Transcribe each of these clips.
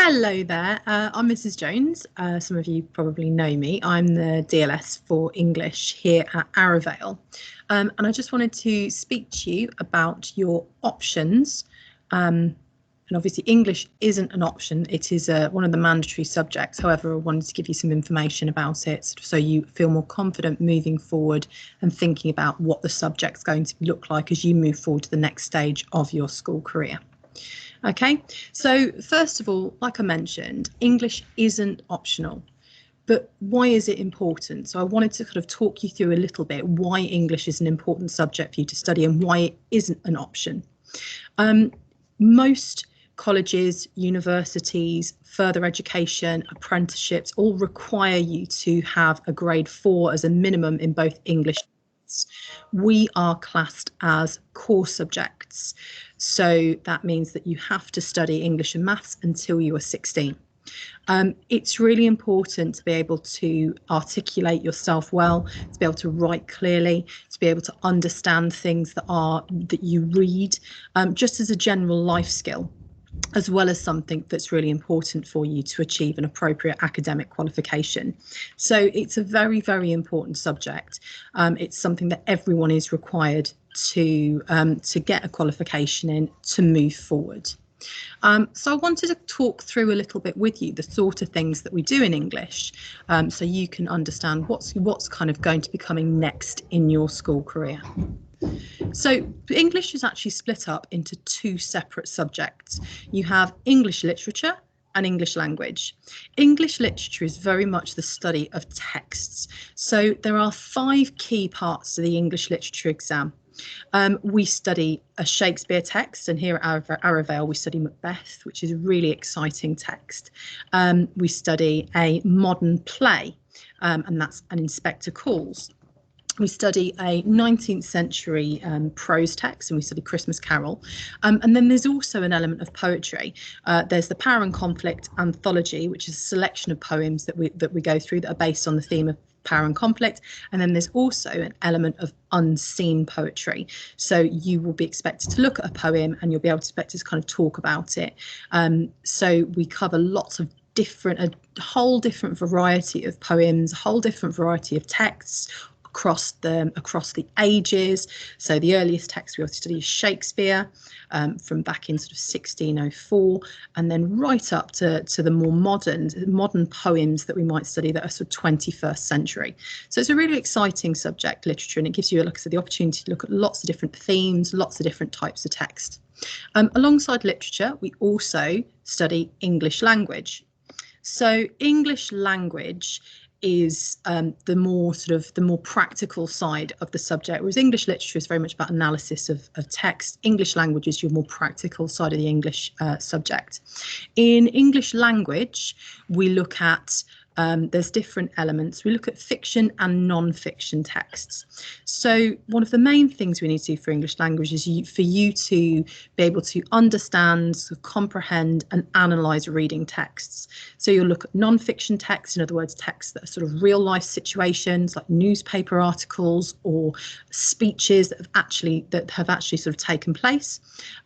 Hello there, I'm Mrs. Jones. Some of you probably know me. I'm the DLS for English here at Arravale. And I just wanted to speak to you about your options. And obviously English isn't an option, it is one of the mandatory subjects. However, I wanted to give you some information about it so you feel more confident moving forward and thinking about what the subject's going to look like as you move forward to the next stage of your school career. Okay, so first of all, like I mentioned, English isn't optional, but why is it important? So I wanted to kind of talk you through a little bit why English is an important subject for you to study and why it isn't an option. Most colleges, universities, further education, apprenticeships all require you to have a grade 4 as a minimum in both English. We are classed as core subjects. So that means that you have to study English and maths until you are 16. It's really important to be able to articulate yourself well, to be able to write clearly, to be able to understand things that you read, just as a general life skill, as well as something that's really important for you to achieve an appropriate academic qualification. So it's a very, very important subject. It's something that everyone is required to get a qualification in to move forward. So I wanted to talk through a little bit with you the sort of things that we do in English, so you can understand what's kind of going to be coming next in your school career. So English is actually split up into two separate subjects. You have English literature and English language. English literature is very much the study of texts. So there are 5 key parts to the English literature exam. We study a Shakespeare text, and here at Arravale we study Macbeth, which is a really exciting text. We study a modern play, and that's An Inspector Calls. We study a 19th century prose text, and we study Christmas Carol. And then there's also an element of poetry. There's the Power and Conflict anthology, which is a selection of poems that we go through that are based on the theme of power and conflict. And then there's also an element of unseen poetry. So you will be expected to look at a poem and you'll be able to expect to kind of talk about it. So we cover lots of a whole different variety of poems, a whole different variety of texts across the ages. So the earliest text we also study is Shakespeare, from back in sort of 1604, and then right up to the more modern poems that we might study that are sort of 21st century. So it's a really exciting subject, literature, and it gives you, like I said, the opportunity to look at lots of different themes, lots of different types of text. Alongside literature, we also study English language. So English language is the more practical side of the subject, whereas English literature is very much about analysis of text. English language is your more practical side of the English subject. In English language, we look at there's different elements. We look at fiction and non-fiction texts. So one of the main things we need to do for English language is for you to be able to understand, comprehend and analyse reading texts. So you'll look at non-fiction texts, in other words, texts that are sort of real life situations like newspaper articles or speeches that have actually sort of taken place.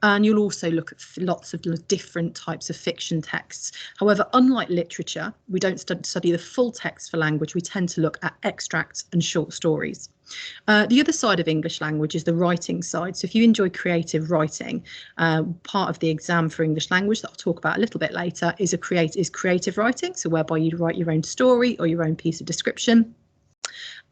And you'll also look at lots of different types of fiction texts. However, unlike literature, we don't study the full text for language. We tend to look at extracts and short stories. The other side of English language is the writing side. So if you enjoy creative writing, part of the exam for English language that I'll talk about a little bit later is creative writing, so whereby you write your own story or your own piece of description.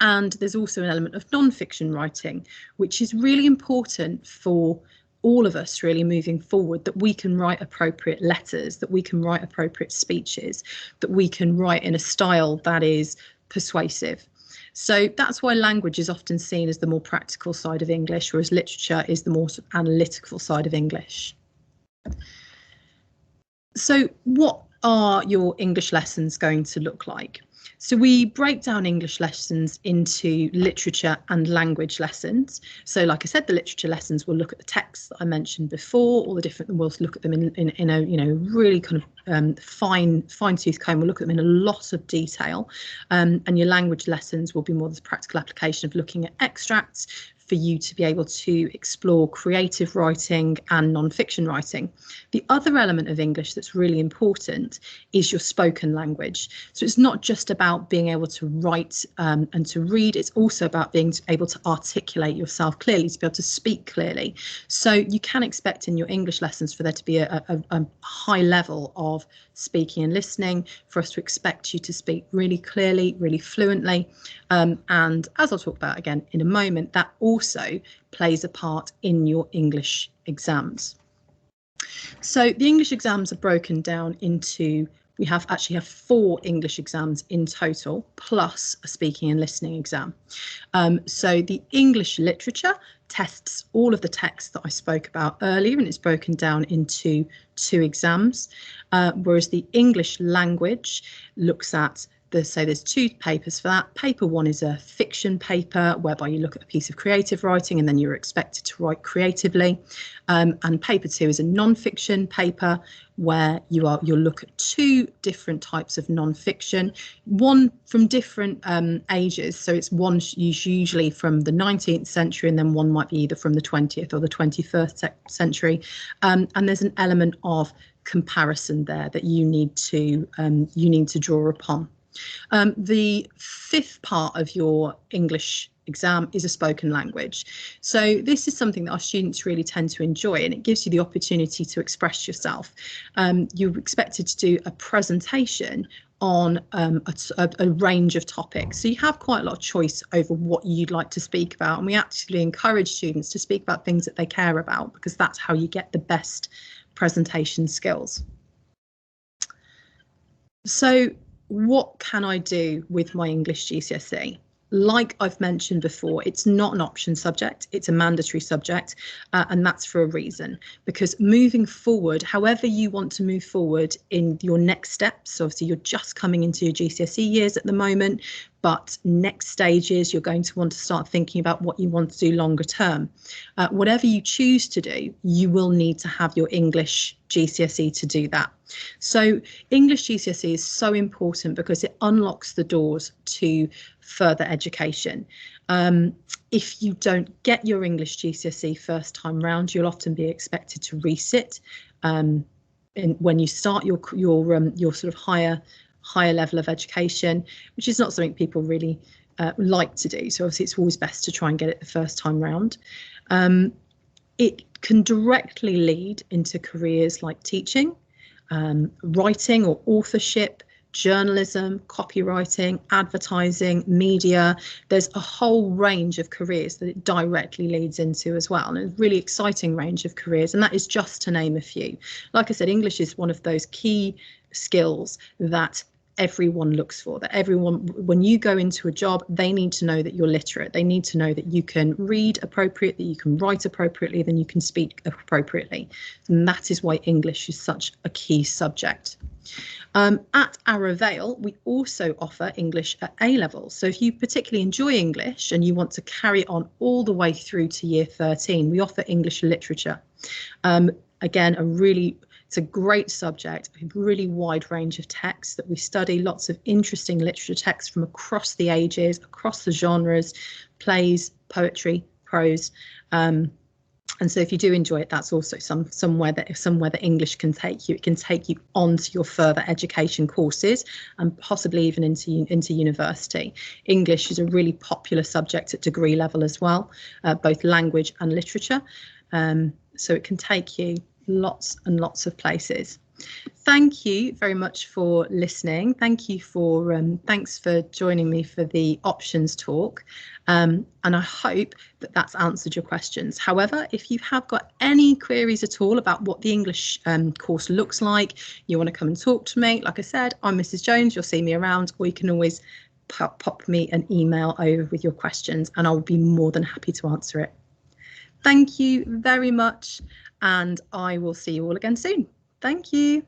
And there's also an element of non-fiction writing, which is really important for all of us really moving forward, that we can write appropriate letters, that we can write appropriate speeches, that we can write in a style that is persuasive. So that's why language is often seen as the more practical side of English, whereas literature is the more sort of analytical side of English. So what are your English lessons going to look like? So we break down English lessons into literature and language lessons. So like I said, the literature lessons will look at the texts that I mentioned before, all the different, we'll look at them in a really kind of fine-tooth comb. We'll look at them in a lot of detail. And your language lessons will be more the practical application of looking at extracts, for you to be able to explore creative writing and non-fiction writing. The other element of English that's really important is your spoken language. So it's not just about being able to write and to read, it's also about being able to articulate yourself clearly, to be able to speak clearly. So you can expect in your English lessons for there to be a high level of speaking and listening, for us to expect you to speak really clearly, really fluently. And as I'll talk about again in a moment, that also plays a part in your English exams. So the English exams are broken down into, we actually have 4 English exams in total, plus a speaking and listening exam. So the English literature tests all of the texts that I spoke about earlier, and it's broken down into 2 exams, whereas the English language looks at so there's 2 papers for that. Paper 1 is a fiction paper whereby you look at a piece of creative writing and then you're expected to write creatively. And paper 2 is a non-fiction paper where you'll look at 2 different types of non-fiction, one from different ages. So it's one is usually from the 19th century, and then one might be either from the 20th or the 21st century. And there's an element of comparison there that you need to draw upon. The 5th part of your English exam is a spoken language. So this is something that our students really tend to enjoy, and it gives you the opportunity to express yourself. You're expected to do a presentation on a range of topics. So you have quite a lot of choice over what you'd like to speak about. And we actually encourage students to speak about things that they care about, because that's how you get the best presentation skills. So what can I do with my English GCSE? Like I've mentioned before, it's not an option subject, it's a mandatory subject, and that's for a reason. Because moving forward, however you want to move forward in your next steps, so obviously you're just coming into your GCSE years at the moment, but next stages, you're going to want to start thinking about what you want to do longer term. Whatever you choose to do, you will need to have your English GCSE to do that. So English GCSE is so important because it unlocks the doors to further education. If you don't get your English GCSE first time round, you'll often be expected to resit when you start your sort of higher level of education, which is not something people really like to do. So obviously it's always best to try and get it the first time round. It can directly lead into careers like teaching, writing or authorship, journalism, copywriting, advertising, media. There's a whole range of careers that it directly leads into as well, and a really exciting range of careers, and that is just to name a few. Like I said, English is one of those key skills that everyone looks for, that everyone, when you go into a job, they need to know that you're literate. They need to know that you can read appropriately, that you can write appropriately, then you can speak appropriately. And that is why English is such a key subject. At Arrow Vale, we also offer English at A level. So if you particularly enjoy English and you want to carry on all the way through to year 13, we offer English literature. Again, it's a great subject, a really wide range of texts that we study, lots of interesting literature texts from across the ages, across the genres, plays, poetry, prose. And so if you do enjoy it, that's also somewhere that English can take you. It can take you on to your further education courses and possibly even into university. English is a really popular subject at degree level as well, both language and literature. So it can take you lots and lots of places. Thank you very much for listening. Thanks for joining me for the options talk. And I hope that that's answered your questions. However, if you have got any queries at all about what the English course looks like, you want to come and talk to me, like I said, I'm Mrs. Jones, you'll see me around, or you can always pop me an email over with your questions and I'll be more than happy to answer it. Thank you very much, and I will see you all again soon. Thank you.